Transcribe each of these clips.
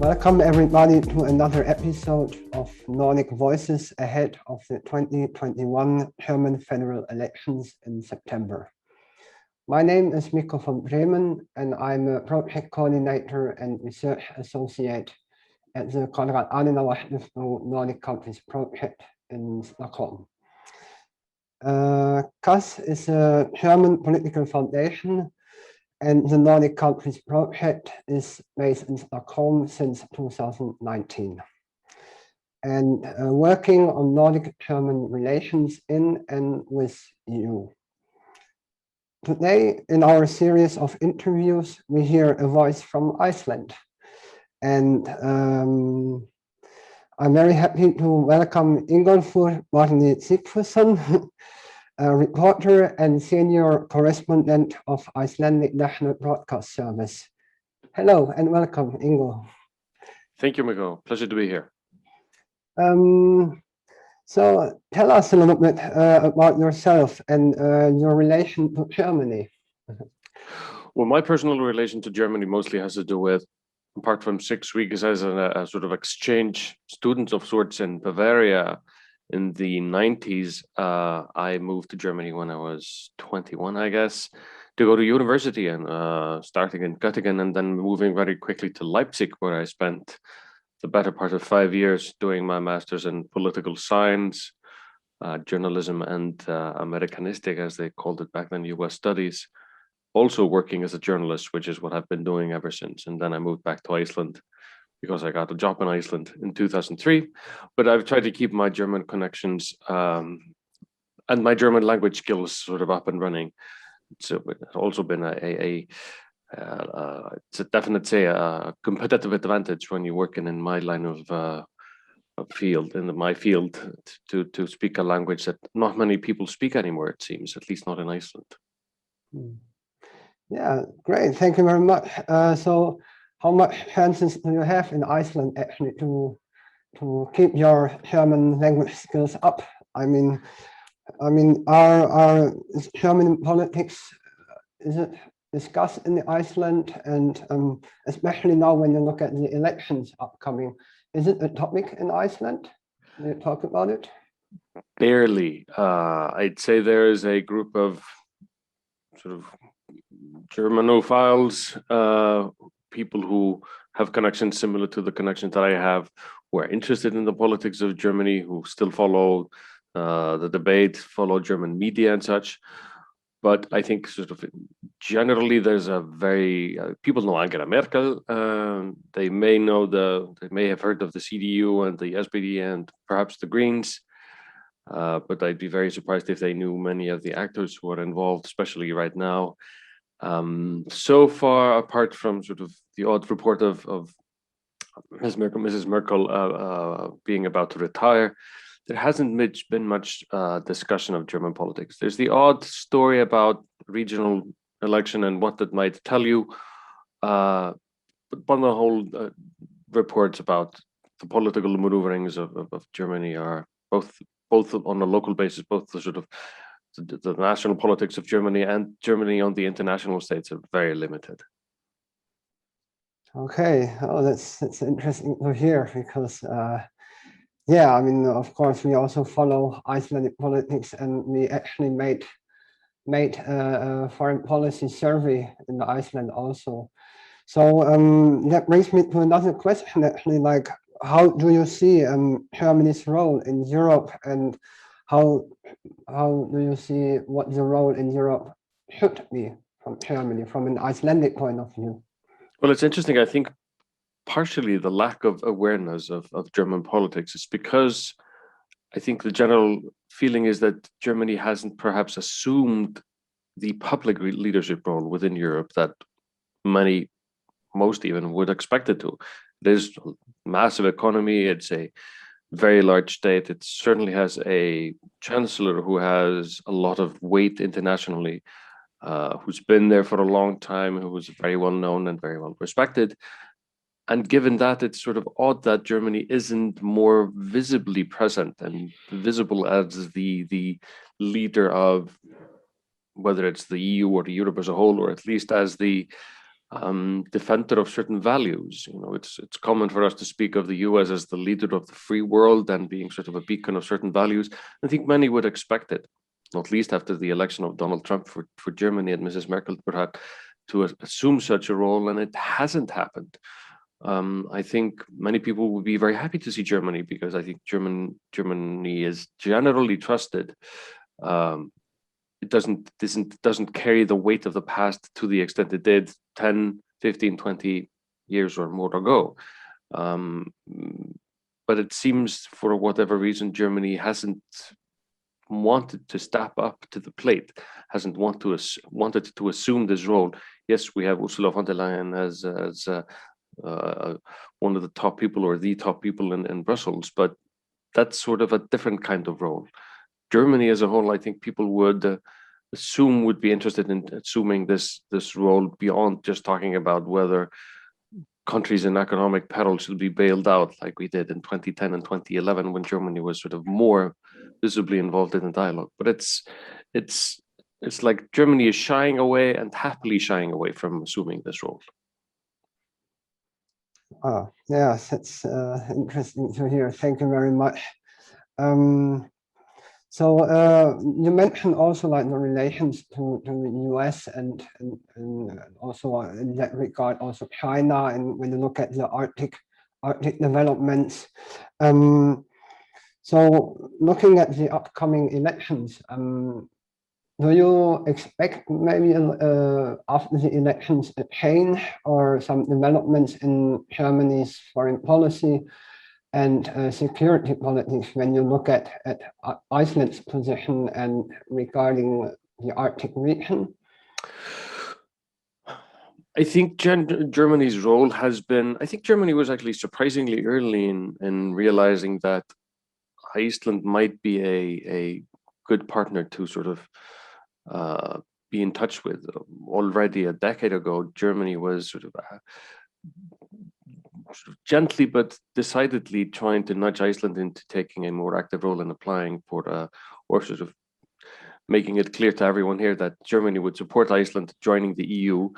Welcome everybody to another episode of Nordic Voices ahead of the 2021 German federal elections in September. My name is Mikko von Bremen and I'm a project coordinator and research associate at the Konrad Adenauer Nordic Countries Project in Stockholm. KAS is a German political foundation, and the Nordic Countries Project is based in Stockholm since 2019 and working on Nordic-German relations in and with EU. Today, in our series of interviews, we hear a voice from Iceland. And I'm very happy to welcome Ingólfur Bjarni Sigfússon, a reporter and senior correspondent of Icelandic National Broadcast Service. Hello and welcome, Ingo. Thank you, Mikko. Pleasure to be here. So tell us a little bit about yourself and your relation to Germany. Well, my personal relation to Germany mostly has to do with, apart from 6 weeks as a sort of exchange student of sorts in Bavaria in the 90s, I moved to Germany when I was 21, I guess, to go to university and starting in Göttingen and then moving very quickly to Leipzig, where I spent the better part of 5 years doing my master's in political science, journalism, and Americanistic, as they called it back then, US studies, also working as a journalist, which is what I've been doing ever since. And then I moved back to Iceland because I got a job in Iceland in 2003. But I've tried to keep my German connections and my German language skills sort of up and running. So it's also been it's a definite, say, a competitive advantage when you work in my line of field, in my field, to speak a language that not many people speak anymore, it seems, at least not in Iceland. Yeah, great. Thank you very much. So how much chances do you have in Iceland actually to keep your German language skills up? I mean, are German politics, is it discussed in Iceland, and especially now when you look at the elections upcoming, is it a topic in Iceland? Do you talk about it? Barely. I'd say there is a group of sort of Germanophiles, people who have connections similar to the connections that I have, who are interested in the politics of Germany, who still follow the debate, follow German media and such. But I think sort of generally there's a very, people know Angela Merkel. They may have heard of the CDU and the SPD and perhaps the Greens. But I'd be very surprised if they knew many of the actors who are involved, especially right now. So far, apart from sort of the odd report of Mrs. Merkel being about to retire, there hasn't been much discussion of German politics. There's the odd story about regional election and what that might tell you, but on the whole, reports about the political maneuverings of Germany are both on a local basis, both the sort of the national politics of Germany and Germany on the international stage are very limited. Okay, oh, that's interesting to hear because, yeah, I mean, of course, we also follow Icelandic politics, and we actually made a foreign policy survey in Iceland also. So that brings me to another question, actually, like, how do you see Germany's role in Europe, and how do you see what the role in Europe should be from Germany, from an Icelandic point of view? Well, it's interesting. I think partially the lack of awareness of German politics is because I think the general feeling is that Germany hasn't perhaps assumed the public leadership role within Europe that most even would expect it to. There's a massive economy. It's a very large state. It certainly has a chancellor who has a lot of weight internationally, who's been there for a long time, who was very well known and very well respected. And given that, it's sort of odd that Germany isn't more visibly present and visible as the leader of, whether it's the EU or the Europe as a whole, or at least as the defender of certain values. You know, it's common for us to speak of the US as the leader of the free world and being sort of a beacon of certain values. I think many would expect it, not least after the election of Donald Trump for Germany and Mrs. Merkel perhaps to assume such a role, and it hasn't happened. I think many people would be very happy to see Germany, because I think Germany is generally trusted. It doesn't carry the weight of the past to the extent it did 10, 15, 20 years or more ago. But it seems, for whatever reason, Germany hasn't wanted to step up to the plate, hasn't wanted to assume this role. Yes, we have Ursula von der Leyen as one of the top people, or the top people in Brussels, but that's sort of a different kind of role. Germany as a whole, I think people would assume, would be interested in assuming this role beyond just talking about whether countries in economic peril should be bailed out, like we did in 2010 and 2011, when Germany was sort of more visibly involved in the dialogue. But it's like Germany is shying away, and happily shying away, from assuming this role. Yes, it's interesting to hear. Thank you very much. So you mentioned also like the relations to the US and also in that regard also China, and when you look at the Arctic developments. So looking at the upcoming elections, do you expect maybe after the elections a change or some developments in Germany's foreign policy and security politics when you look at Iceland's position and regarding the Arctic region? I think Germany's role has been, I think Germany was actually surprisingly early in realizing that Iceland might be a good partner to sort of be in touch with. Already a decade ago, Germany was sort of gently but decidedly trying to nudge Iceland into taking a more active role in applying for, or sort of making it clear to everyone here that Germany would support Iceland joining the EU,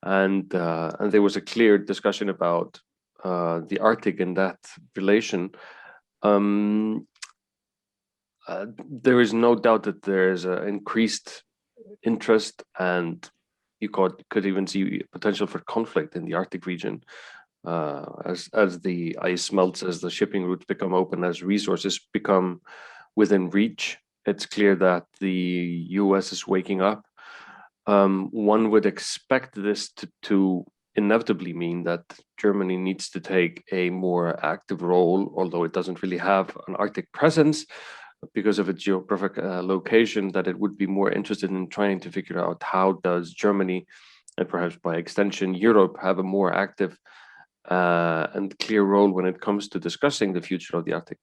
and there was a clear discussion about the Arctic in that relation. There is no doubt that there is an increased interest, and you could even see potential for conflict in the Arctic region as the ice melts, as the shipping routes become open, as resources become within reach. It's clear that the US is waking up. One would expect this to inevitably mean that Germany needs to take a more active role, although it doesn't really have an Arctic presence because of its geographic location, that it would be more interested in trying to figure out how does Germany, and perhaps by extension Europe, have a more active and clear role when it comes to discussing the future of the Arctic.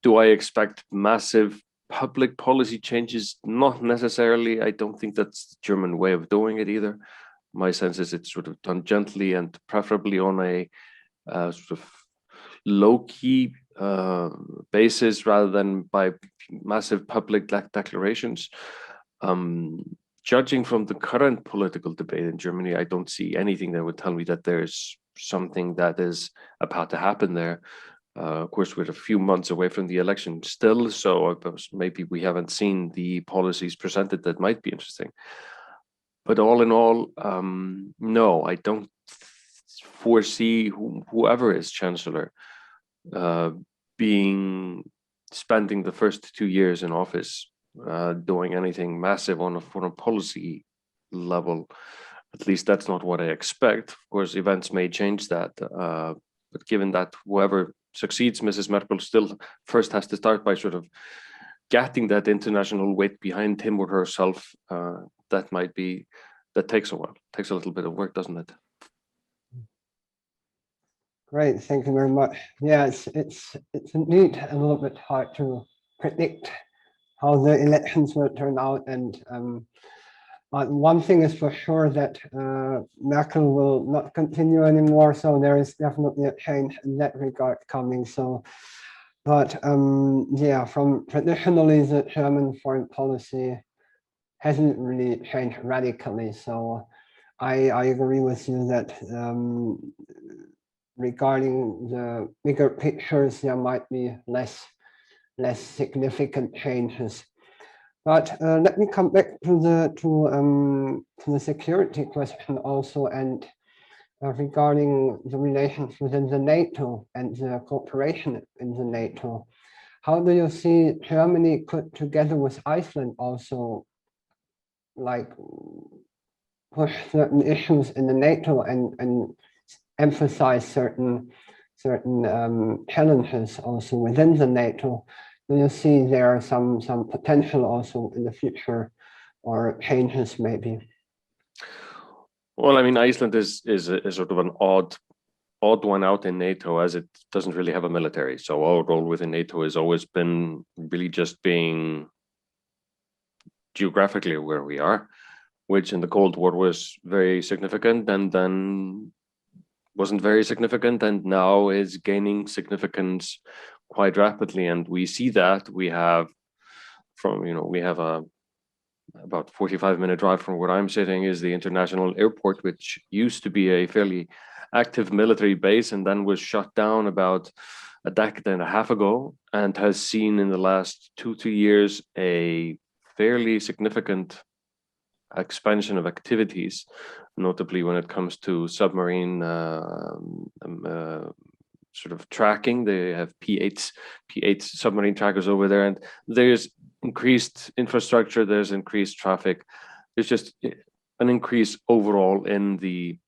Do I expect massive public policy changes? Not necessarily. I don't think that's the German way of doing it either. My sense is it's sort of done gently and preferably on a sort of low-key basis rather than by massive public declarations. Judging from the current political debate in Germany, I don't see anything that would tell me that there's something that is about to happen there. Of course, we're a few months away from the election still, so maybe we haven't seen the policies presented that might be interesting. But all in all, no, I don't foresee whoever is chancellor spending the first 2 years in office doing anything massive on a foreign policy level. At least that's not what I expect. Of course, events may change that. But given that whoever succeeds Mrs. Merkel still first has to start by sort of getting that international weight behind him or herself, that takes a while. Takes a little bit of work, doesn't it? Great, thank you very much. Yeah, it's indeed a little bit hard to predict how the elections will turn out, and but one thing is for sure, that Merkel will not continue anymore, so there is definitely a change in that regard coming. So, but yeah, from traditionally the German foreign policy hasn't really changed radically. So I agree with you that regarding the bigger pictures, there might be less significant changes. But let me come back to the security question also, and regarding the relations within the NATO and the cooperation in the NATO. How do you see Germany could, together with Iceland, also like push certain issues in the NATO and emphasize certain challenges also within the NATO? Do you see there are some potential also in the future, or changes maybe? Well, I mean, Iceland is sort of an odd one out in NATO, as it doesn't really have a military. So our role within NATO has always been really just being geographically where we are, which in the Cold War was very significant, and then wasn't very significant, and now is gaining significance quite rapidly. And we see that we have about 45-minute drive from where I'm sitting is the international airport, which used to be a fairly active military base and then was shut down about a decade and a half ago, and has seen in the last 2 years a fairly significant expansion of activities, notably when it comes to submarine sort of tracking. They have P8 submarine trackers over there, and there's increased infrastructure, there's increased traffic, there's just an increase overall in the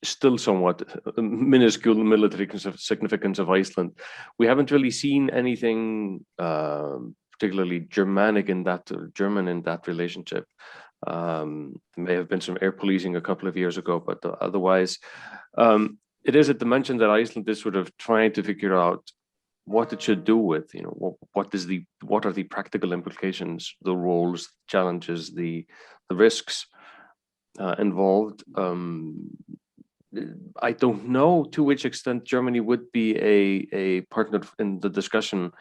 still somewhat minuscule military significance of Iceland. We haven't really seen anything particularly German in that relationship. There may have been some air policing a couple of years ago, but otherwise, it is a dimension that Iceland is sort of trying to figure out what it should do with, what are the practical implications, the roles, challenges, the risks involved. I don't know to which extent Germany would be a partner in the discussion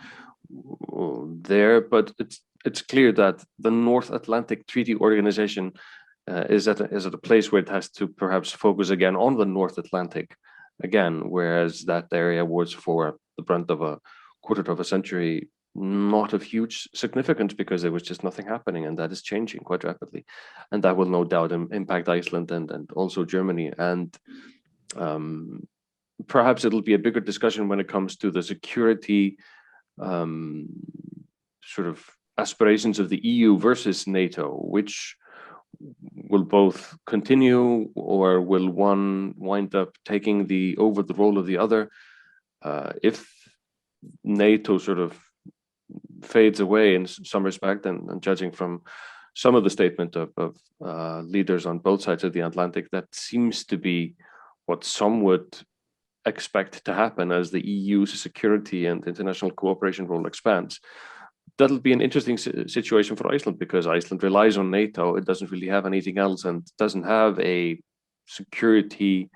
there, but it's clear that the North Atlantic Treaty Organization is at a place where it has to perhaps focus again on the North Atlantic again, whereas that area was for the brunt of a quarter of a century not of huge significance because there was just nothing happening, and that is changing quite rapidly, and that will no doubt impact Iceland and also Germany. And perhaps it'll be a bigger discussion when it comes to the security sort of aspirations of the EU versus NATO, which will both continue, or will one wind up taking over the role of the other? If NATO sort of fades away in some respect, and judging from some of the statement of leaders on both sides of the Atlantic, that seems to be what some would expect to happen as the EU's security and international cooperation role expands. That'll be an interesting situation for Iceland, because Iceland relies on NATO. It doesn't really have anything else, and doesn't have a security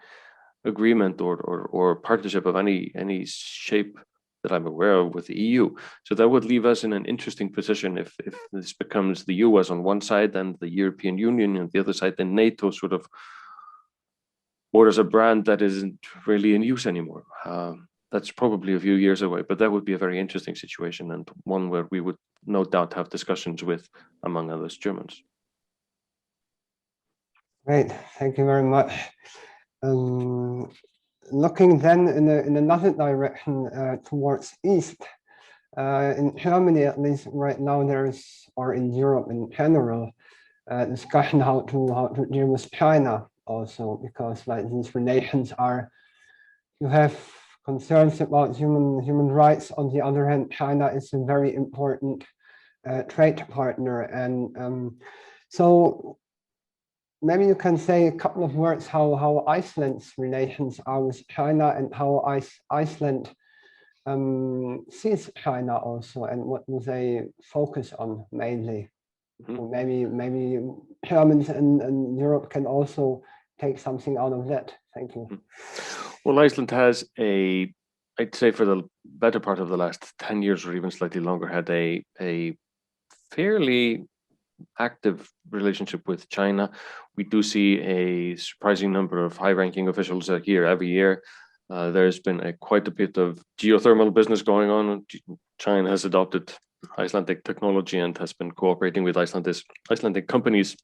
agreement or partnership of any shape that I'm aware of with the EU. So that would leave us in an interesting position if this becomes the US on one side and the European Union on the other side, then NATO sort of orders a brand that isn't really in use anymore. That's probably a few years away, but that would be a very interesting situation, and one where we would no doubt have discussions with, among others, Germans. Great, thank you very much. Looking then in another direction towards east, in Germany at least right now or in Europe in general, discussion how to deal with China also, because like these relations you have concerns about human rights. On the other hand, China is a very important trade partner, and so maybe you can say a couple of words how Iceland's relations are with China, and how Iceland sees China also, and what do they focus on mainly. So maybe Germans and Europe can also take something out of that. Thank you. Well, Iceland has I'd say for the better part of the last 10 years, or even slightly longer, had a fairly active relationship with China. We do see a surprising number of high-ranking officials here every year. There's been quite a bit of geothermal business going on. China has adopted Icelandic technology and has been cooperating with Icelandic companies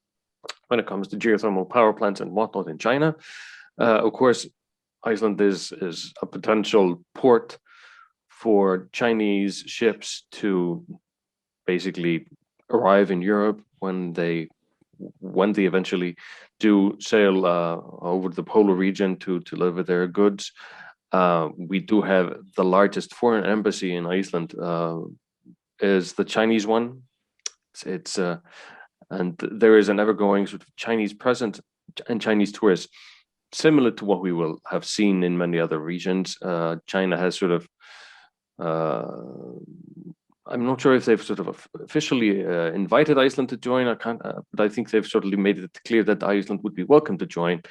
when it comes to geothermal power plants and whatnot in China. Of course, Iceland is a potential port for Chinese ships to basically arrive in Europe when they eventually do sail over the polar region to deliver their goods. We do have the largest foreign embassy in Iceland, is the Chinese one. And there is an ever-growing sort of Chinese presence and Chinese tourists, similar to what we will have seen in many other regions. China has sort of, I'm not sure if they've sort of officially invited Iceland to join. But I think they've certainly made it clear that Iceland would be welcome to join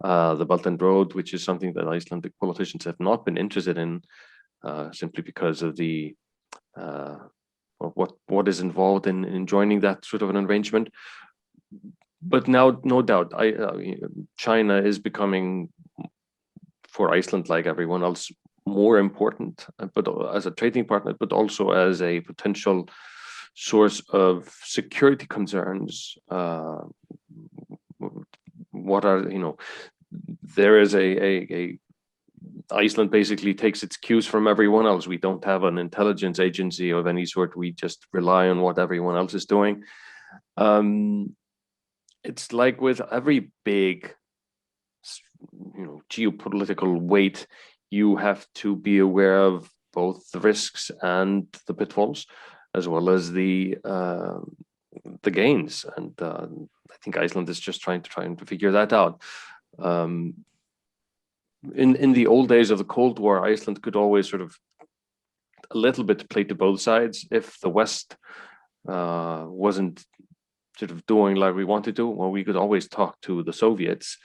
the Belt and Road, which is something that Icelandic politicians have not been interested in, simply because of the what is involved in joining that sort of an arrangement. But now, no doubt, China is becoming, for Iceland, like everyone else, more important, but as a trading partner, but also as a potential source of security concerns. There is Iceland basically takes its cues from everyone else. We don't have an intelligence agency of any sort. We just rely on what everyone else is doing. It's like with every big, geopolitical weight, you have to be aware of both the risks and the pitfalls, as well as the gains. And I think Iceland is just trying to figure that out. In the old days of the Cold War, Iceland could always sort of a little bit play to both sides. If the West wasn't sort of doing like we wanted to, well, we could always talk to the Soviets.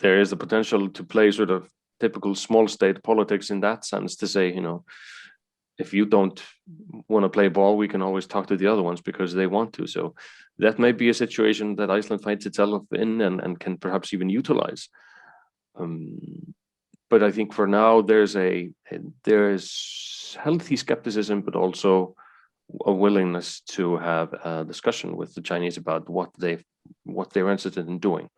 There is the potential to play sort of typical small state politics in that sense, to say, if you don't want to play ball, we can always talk to the other ones because they want to. So that may be a situation that Iceland finds itself in and can perhaps even utilize. But I think for now there's healthy skepticism, but also a willingness to have a discussion with the Chinese about what they're interested in doing.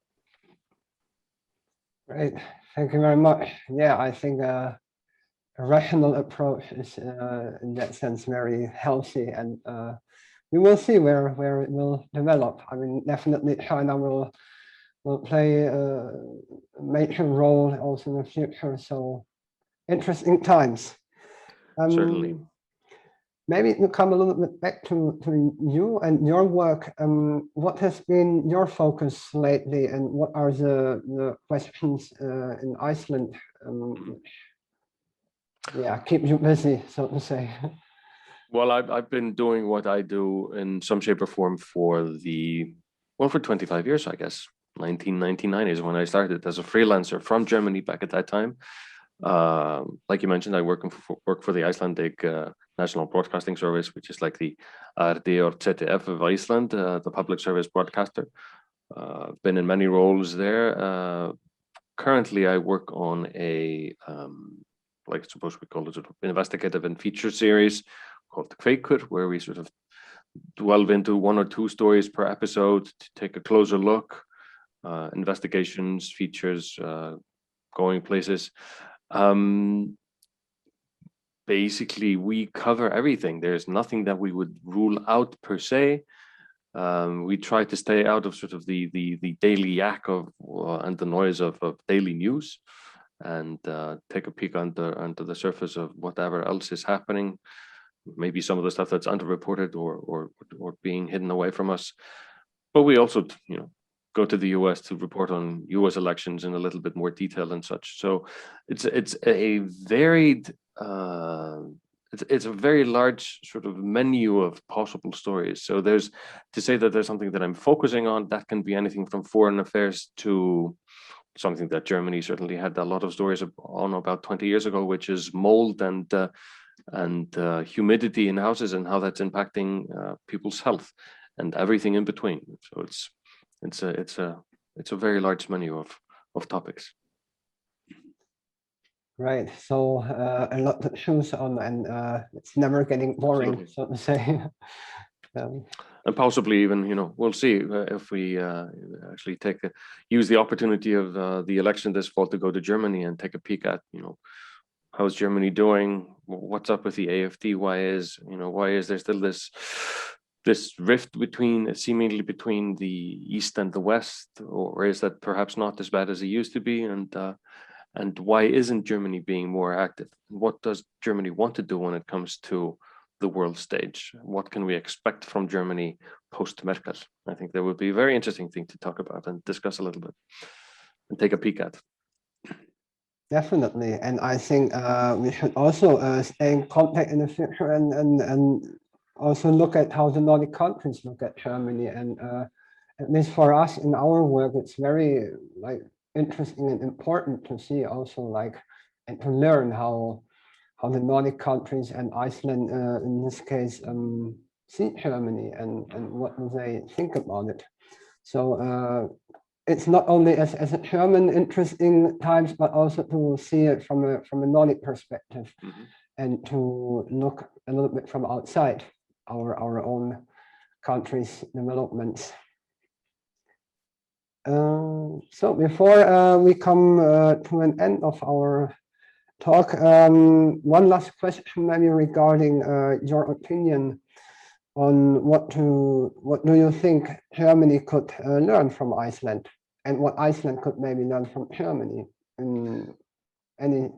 Great, thank you very much. Yeah, I think a rational approach is in that sense very healthy, and we will see where it will develop. I mean, definitely China will play a major role also in the future. So interesting times. Certainly. Maybe to come a little bit back to you and your work. What has been your focus lately, and what are the questions in Iceland? Keep you busy, so to say. Well, I've been doing what I do in some shape or form for 25 years, I guess. 1999 is when I started as a freelancer from Germany back at that time. Like you mentioned, I work for the Icelandic National Broadcasting Service, which is like the RD or ZDF of Iceland, the public service broadcaster. Been in many roles there. Currently, I work on a, like suppose we call it sort of investigative and feature series called The Quaker, where we sort of delve into one or two stories per episode to take a closer look, investigations, features, going places. Basically, we cover everything. There's nothing that we would rule out per se. We try to stay out of sort of the daily yak of and the noise of daily news, and take a peek under the surface of whatever else is happening. Maybe some of the stuff that's underreported or being hidden away from us. But we also, go to the US to report on US elections in a little bit more detail and such. So it's a varied, it's a very large sort of menu of possible stories. So to say that there's something that I'm focusing on, that can be anything from foreign affairs to something that Germany certainly had a lot of stories on about 20 years ago, which is mold and and humidity in houses and how that's impacting people's health and everything in between. So it's a very large menu of topics. Right. So a lot to choose on, and it's never getting boring, Absolutely. so to say. And possibly even, we'll see if we actually use the opportunity of the election this fall to go to Germany and take a peek at, how's Germany doing? What's up with the AfD? Why is there still this rift seemingly between the East and the West, or is that perhaps not as bad as it used to be? And why isn't Germany being more active? What does Germany want to do when it comes to the world stage? What can we expect from Germany post Merkel? I think that would be a very interesting thing to talk about and discuss a little bit and take a peek at. Definitely, and I think we should also stay in contact in the future and also look at how the Nordic countries look at Germany. And at least for us in our work, it's very interesting and important to see also and to learn how the Nordic countries and Iceland in this case see Germany and what do they think about it. So it's not only as a German interesting times, but also to see it from a Nordic perspective, and to look a little bit from outside our own country's developments. So before we come to an end of our talk, one last question maybe regarding your opinion on what do you think Germany could learn from Iceland, and what Iceland could maybe learn from Germany in any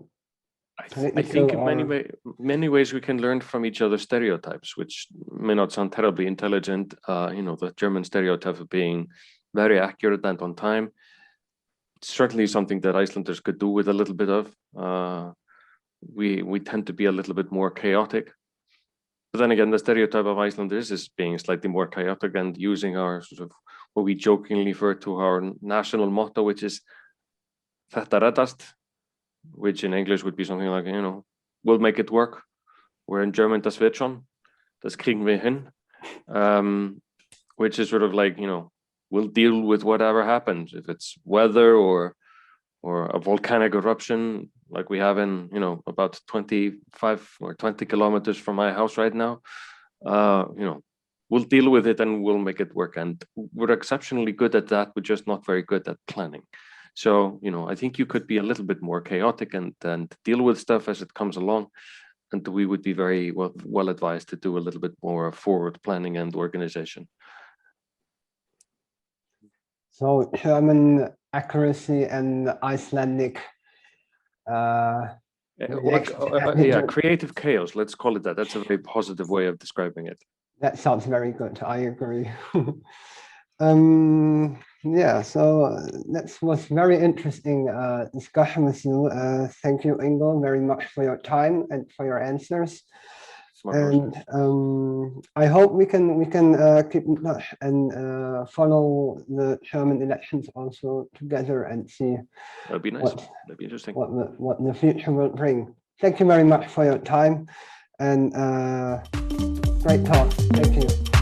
I think in many ways we can learn from each other's stereotypes, which may not sound terribly intelligent. The German stereotype of being very accurate and on time. It's certainly something that Icelanders could do with a little bit of. We tend to be a little bit more chaotic. But then again, the stereotype of Icelanders is being slightly more chaotic and using our sort of what we jokingly refer to our national motto, which is "Þetta reddast," which in English would be something like, we'll make it work. Where in German, das wird schon, das kriegen wir hin, which is sort of like, we'll deal with whatever happens. If it's weather or a volcanic eruption, like we have in, about 25 or 20 kilometers from my house right now, we'll deal with it and we'll make it work. And we're exceptionally good at that. We're just not very good at planning. So, I think you could be a little bit more chaotic and deal with stuff as it comes along. And we would be very well advised to do a little bit more forward planning and organization. So German accuracy and Icelandic creative chaos, let's call it that. That's a very positive way of describing it. That sounds very good. I agree. Yeah, so that was very interesting discussion with you. Thank you, Ingo, very much for your time and for your answers. And I hope we can keep in touch and follow the German elections also together and see. That'd be nice. That'd be interesting. What the future will bring. Thank you very much for your time and great talk. Thank you.